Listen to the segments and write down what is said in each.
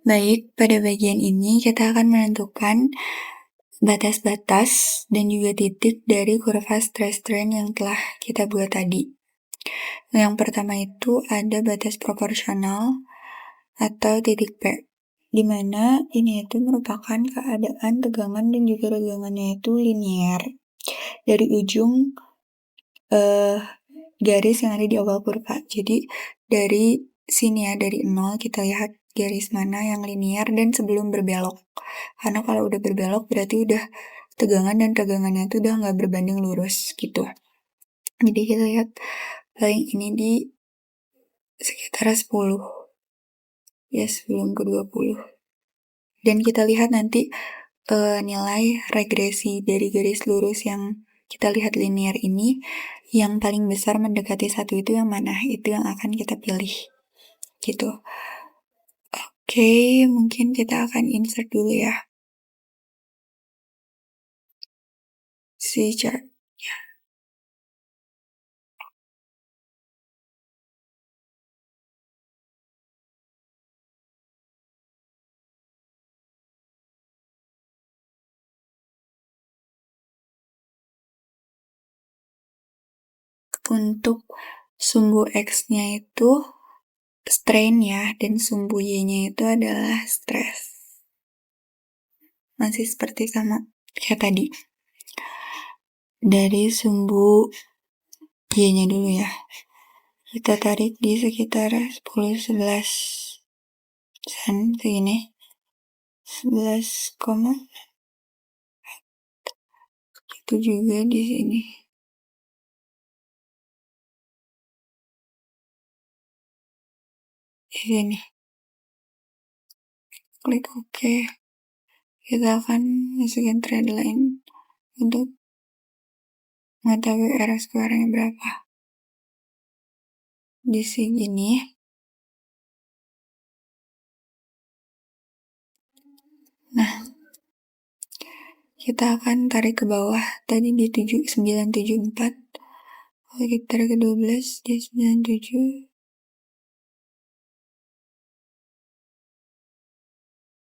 Baik, pada bagian ini kita akan menentukan batas-batas dan juga titik dari kurva stress strain yang telah kita buat tadi. Yang pertama itu ada batas proporsional atau titik P, di mana ini itu merupakan keadaan tegangan dan juga regangannya itu linear dari ujung garis yang ada di awal kurva. Jadi dari sini ya, dari 0 kita lihat garis mana yang linear dan sebelum berbelok. Karena kalau udah berbelok berarti udah tegangan dan tegangannya itu udah nggak berbanding lurus gitu. Jadi kita lihat paling ini di sekitar 10 ya, sebelum ke 20. Dan kita lihat nanti nilai regresi dari garis lurus yang kita lihat linear ini yang paling besar mendekati 1 itu yang mana, itu yang akan kita pilih gitu. Oke, mungkin kita akan insert dulu ya si chart. Untuk sumbu X-nya itu strain ya, dan sumbu Y-nya itu adalah stress. Masih seperti sama kayak tadi. Dari sumbu Y-nya dulu ya. Kita tarik di sekitar 10-11 segini. 11, itu juga di sini. Di sini. Klik OK. Kita akan masukin trend line untuk mengetahui R square-nya berapa. Di sini. Nah, kita akan tarik ke bawah. Tadi di 974. Kalau kita tarik ke 12, di 97.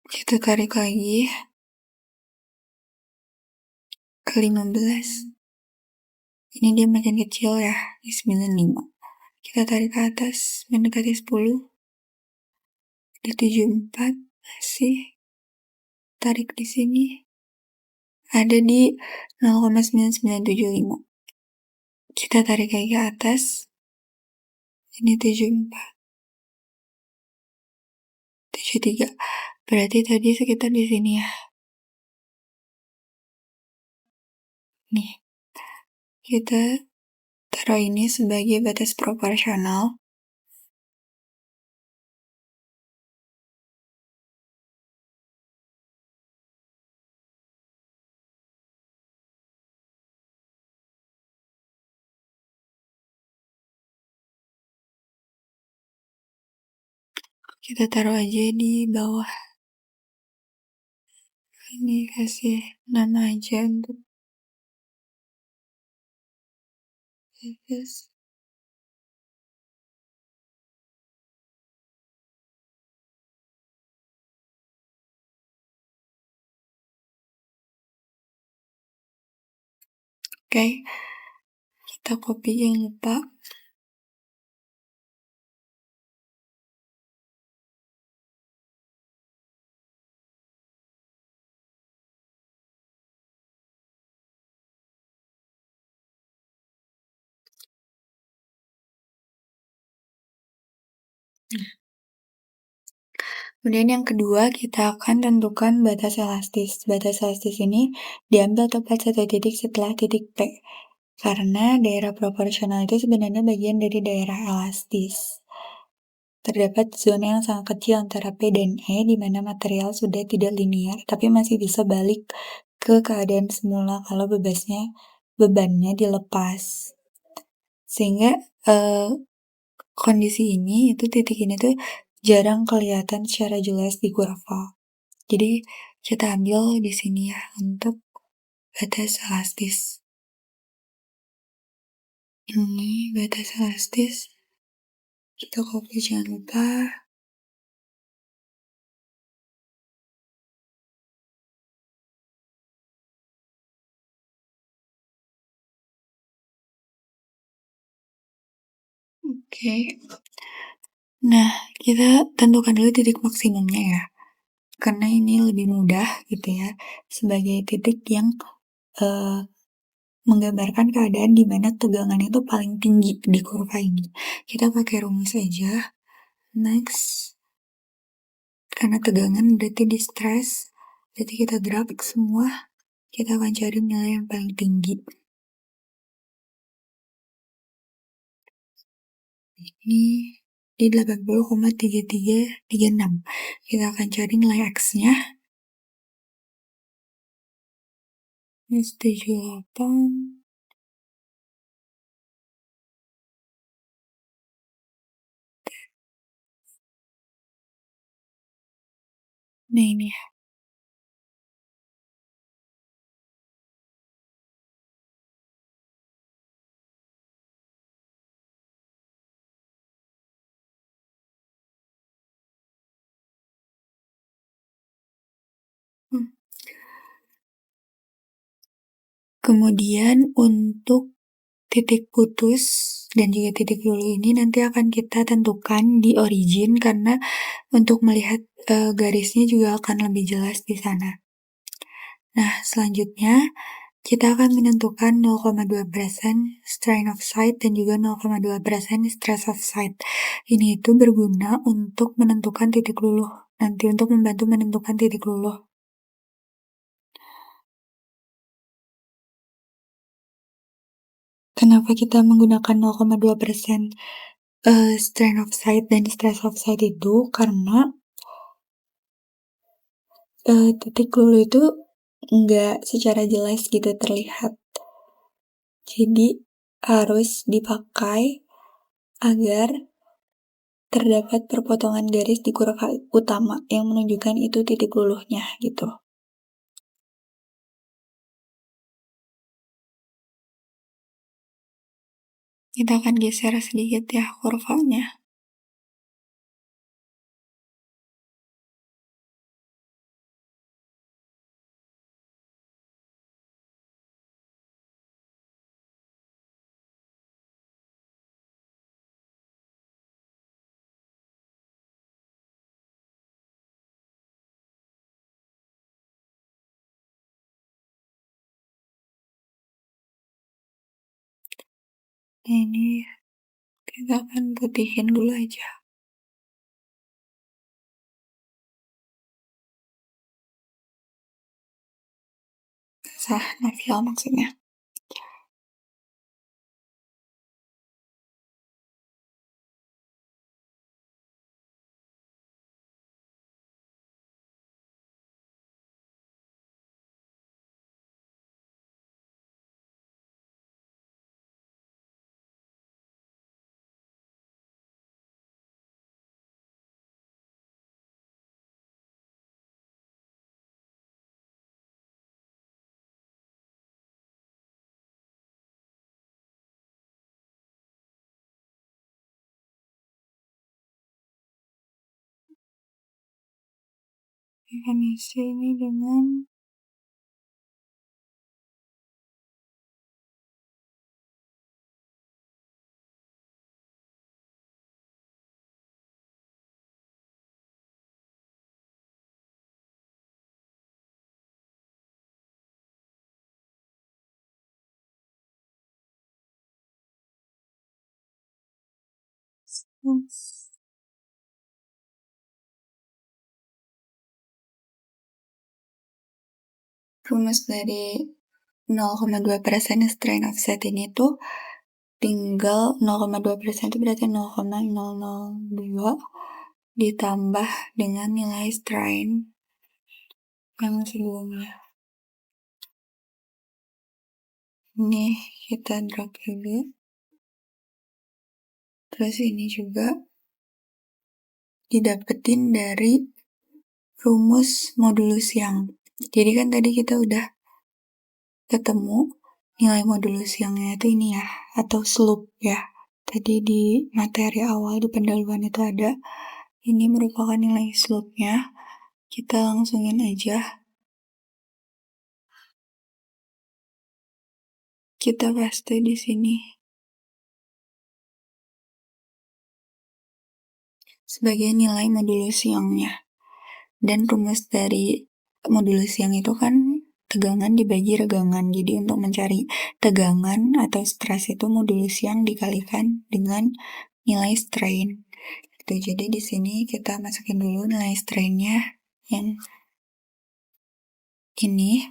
Kita tarik lagi ke 15. Ini dia makin kecil ya, di 95. Kita tarik ke atas, mendekati 10. Di 74, masih. Tarik di sini. Ada di 0,9975. Kita tarik lagi ke atas. Ini 74. 73. Berarti tadi sekitar di sini ya. Nih. Kita taruh ini sebagai batas proporsional. Kita taruh aja di bawah. Ini kasih nama aja untuk this. Oke. Kita copy, jangan lupa. Kemudian yang kedua, kita akan tentukan batas elastis. Batas elastis ini diambil tepat satu titik setelah titik P. Karena daerah proporsional itu sebenarnya bagian dari daerah elastis. Terdapat zona yang sangat kecil antara P dan E di mana material sudah tidak linear, tapi masih bisa balik ke keadaan semula kalau bebannya dilepas. Sehingga kondisi ini, titik ini tuh jarang kelihatan secara jelas di kurva. Jadi kita ambil di sini ya untuk batas elastis. Ini batas elastis. Kita copy, jangan lupa. Oke. Nah, kita tentukan dulu titik maksimumnya ya, karena ini lebih mudah gitu ya, sebagai titik yang eh, menggambarkan keadaan di mana tegangan itu paling tinggi di kurva ini. Kita pakai rumus aja. Next, karena tegangan berarti di stress, berarti kita grafik semua, kita akan cari nilai yang paling tinggi. Ini di 80,3336. Kita akan cari nilai X-nya. Ini 78. Nah ini. Hmm. Kemudian untuk titik putus dan juga titik dulu ini nanti akan kita tentukan di origin karena untuk melihat garisnya juga akan lebih jelas di sana. Nah, selanjutnya kita akan menentukan 0,2% strain of sight dan juga 0,2% stress of sight. Ini itu berguna untuk menentukan titik luluh, nanti untuk membantu menentukan titik luluh. Kenapa kita menggunakan 0,2% strain of sight dan stress of sight itu? Karena titik luluh itu nggak secara jelas gitu terlihat. Jadi harus dipakai agar terdapat perpotongan garis di kurva utama yang menunjukkan itu titik luluhnya gitu. Kita akan geser sedikit ya kurvanya. Nah, ini kita akan putihin dulu aja. Sah navial maksudnya. Akan isi ini dengan rumus dari 0,2% strain offset ini tuh tinggal 0,2% itu berarti 0,002 ditambah dengan nilai strain yang sebelumnya. Ini kita drag juga. Terus ini juga didapetin dari rumus modulus yang. Jadi kan tadi kita udah ketemu nilai modulus yangnya itu ini ya, atau slope ya. Tadi di materi awal di pendahuluan itu ada. Ini merupakan nilai slope-nya. Kita langsungin aja. Kita paste di sini. sebagai nilai modulus Youngnya. Dan rumus dari modulus Young itu kan tegangan dibagi regangan. Jadi untuk mencari tegangan atau stres itu modulus Young dikalikan dengan nilai strain. Gitu. Jadi di sini kita masukin dulu nilai strainnya yang ini.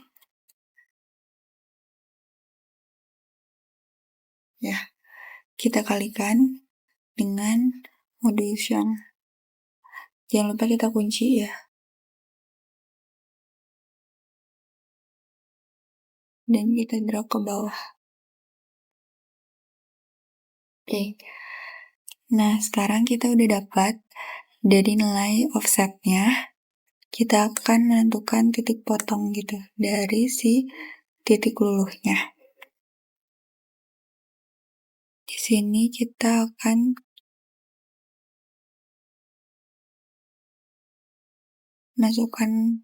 Ya, kita kalikan dengan modulus Young. Jangan lupa kita kunci ya. Dan kita drag ke bawah. Oke. Nah, sekarang kita udah dapat dari nilai offsetnya. Kita akan menentukan titik potong gitu dari si titik luluhnya. Di sini kita akan masukkan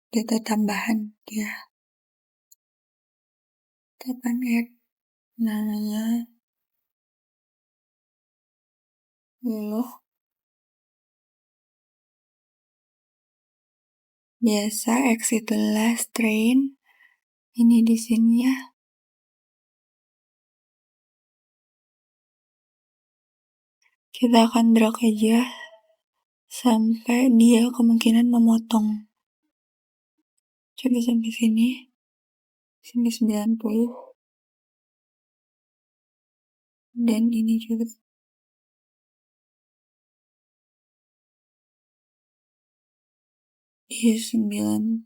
data tambahan ya. Tekan add namanya luluh. Biasa X itulah strain. Ini di sini ya. Kita akan drag aja sampai dia kemungkinan memotong. Coba sampai sini. Sini 90. Dan ini juga. Iya 90.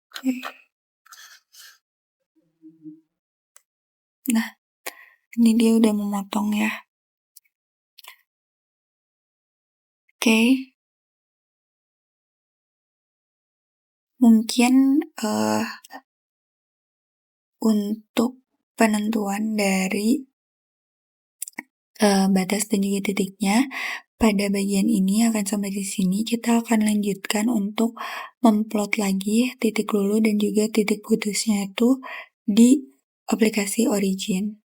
Oke. Nah, ini dia udah memotong ya. Oke. Mungkin untuk penentuan dari batas dan juga titiknya pada bagian ini akan sampai di sini. Kita akan lanjutkan untuk memplot lagi titik lulu dan juga titik putusnya itu di aplikasi Origin.